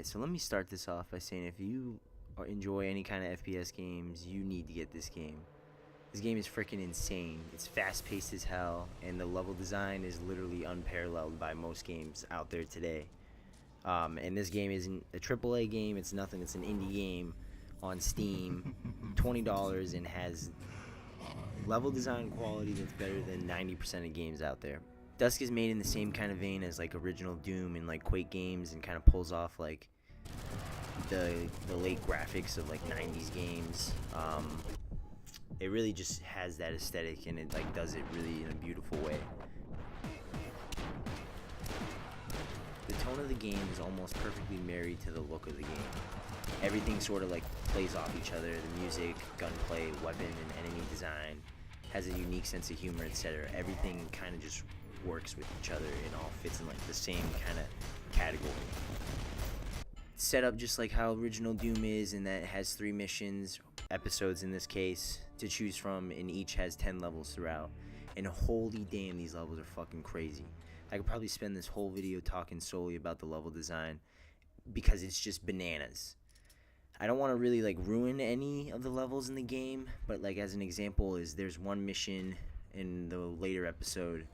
Alright, so let me start this off by saying if you enjoy any kind of FPS games, you need to get this game. This game is freaking insane. It's fast-paced as hell, and the level design is literally unparalleled by most games out there today. And this game isn't a AAA game, it's nothing, it's an indie game on Steam, $20, and has level design quality that's better than 90% of games out there. Dusk is made in the same kind of vein as like original Doom and like Quake games, and kind of pulls off like the late graphics of like 90s games. It really just has that aesthetic, and it like does it really in a beautiful way. The tone of the game is almost perfectly married to the look of the game. Everything sort of like plays off each other. The music, gunplay, weapon, and enemy design has a unique sense of humor, etc. Everything kind of just works with each other and all fits in like the same kind of category. It's set up just like how original Doom is, in that it has 3 missions, episodes in this case, to choose from, and each has 10 levels throughout. And holy damn, these levels are fucking crazy. I could probably spend this whole video talking solely about the level design because it's just bananas. I don't want to really like ruin any of the levels in the game, but like as an example is there's one mission in the later episode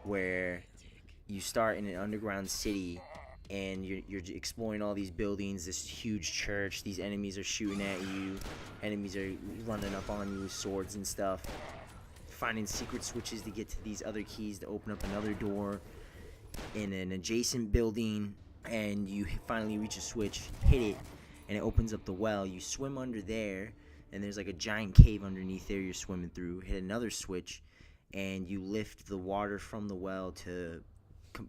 where you start in an underground city and you're exploring all these buildings, this huge church, these enemies are shooting at you, enemies are running up on you with swords and stuff, finding secret switches to get to these other keys to open up another door in an adjacent building, and you finally reach a switch, hit it, and it opens up the well. You swim under there, and there's like a giant cave underneath there you're swimming through, hit another switch, and you lift the water from the well to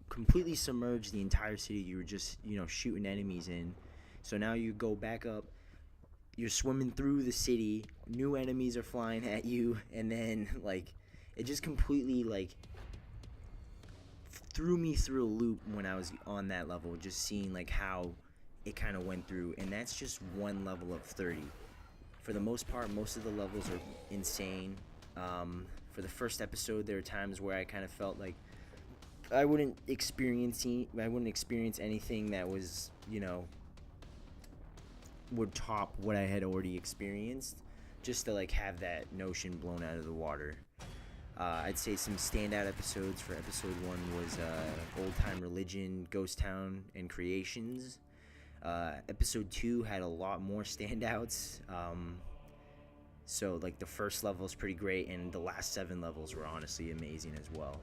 completely submerge the entire city you were just, shooting enemies in. So now you go back up, you're swimming through the city, new enemies are flying at you, and then like it just completely like threw me through a loop when I was on that level, just seeing like how it kind of went through. And that's just one level of 30. For the most part, most of the levels are insane. For the first episode, there were times where I kind of felt like I wouldn't experience anything that was, would top what I had already experienced, just to like have that notion blown out of the water. I'd say some standout episodes for episode 1 was Old Time Religion, Ghost Town, and Creations. Episode 2 had a lot more standouts. So like the first level is pretty great, and the last 7 levels were honestly amazing as well.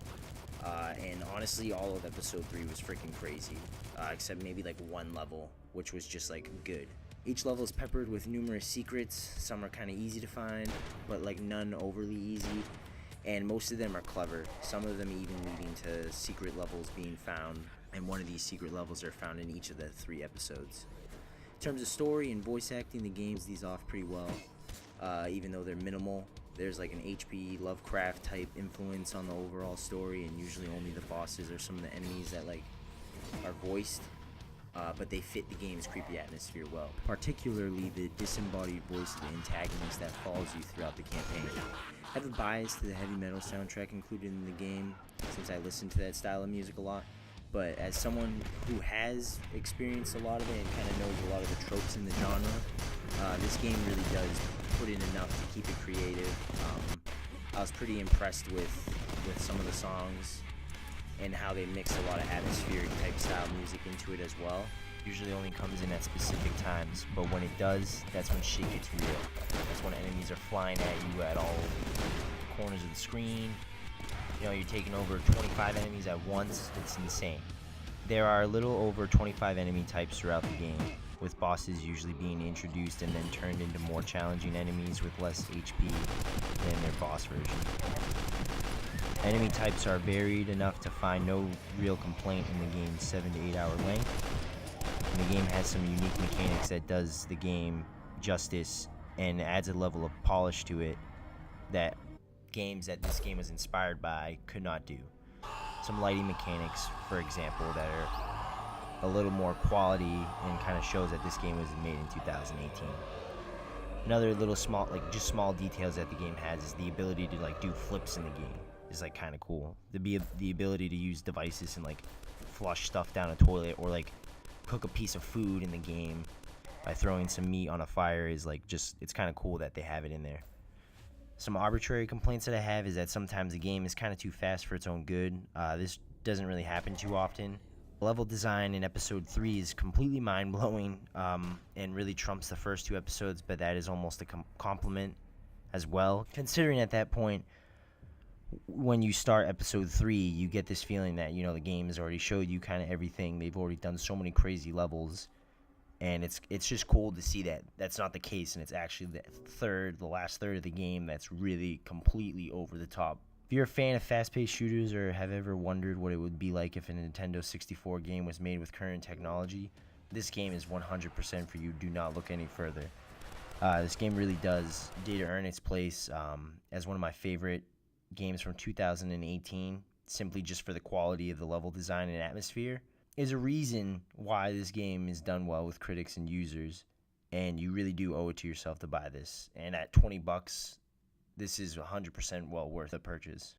And honestly, all of episode 3 was freaking crazy, except maybe like one level, which was just like good. Each level is peppered with numerous secrets. Some are kind of easy to find, but like none overly easy, and most of them are clever. Some of them even leading to secret levels being found, and one of these secret levels are found in each of the 3 episodes. In terms of story and voice acting, the game's these off pretty well. Even though they're minimal, there's like an H.P. Lovecraft type influence on the overall story, and usually only the bosses or some of the enemies that like are voiced, but they fit the game's creepy atmosphere well. Particularly the disembodied voice of the antagonist that follows you throughout the campaign. I have a bias to the heavy metal soundtrack included in the game, since I listen to that style of music a lot. But as someone who has experienced a lot of it and kind of knows a lot of the tropes in the genre, this game really does put in enough to keep it creative. I was pretty impressed with some of the songs and how they mix a lot of atmospheric type style music into it as well. Usually only comes in at specific times, but when it does, that's when shit gets real. That's when enemies are flying at you at all corners of the screen. You're taking over 25 enemies at once. It's insane. There are a little over 25 enemy types throughout the game, with bosses usually being introduced and then turned into more challenging enemies with less HP than their boss version. Enemy types are varied enough to find no real complaint in the game's 7 to 8 hour length. And the game has some unique mechanics that does the game justice and adds a level of polish to it that games that this game was inspired by could not do. Some lighting mechanics, for example, that are a little more quality and kind of shows that this game was made in 2018. Another little small details that the game has is the ability to like do flips in the game is like kind of cool. The ability to use devices and like flush stuff down a toilet, or like cook a piece of food in the game by throwing some meat on a fire is like just, it's kind of cool that they have it in there. Some arbitrary complaints that I have is that sometimes the game is kind of too fast for its own good. This doesn't really happen too often. Level design in episode 3 is completely mind-blowing and really trumps the first 2 episodes, but that is almost a compliment as well. Considering at that point, when you start episode 3, you get this feeling that, you know, the game has already showed you kind of everything. They've already done so many crazy levels, and it's just cool to see that that's not the case, and it's actually the last third of the game that's really completely over the top. If you're a fan of fast-paced shooters or have ever wondered what it would be like if a Nintendo 64 game was made with current technology, this game is 100% for you. Do not look any further. This game really does dare to earn its place as one of my favorite games from 2018, simply just for the quality of the level design and atmosphere. Is a reason why this game is done well with critics and users, and you really do owe it to yourself to buy this. And at $20, this is 100% well worth a purchase.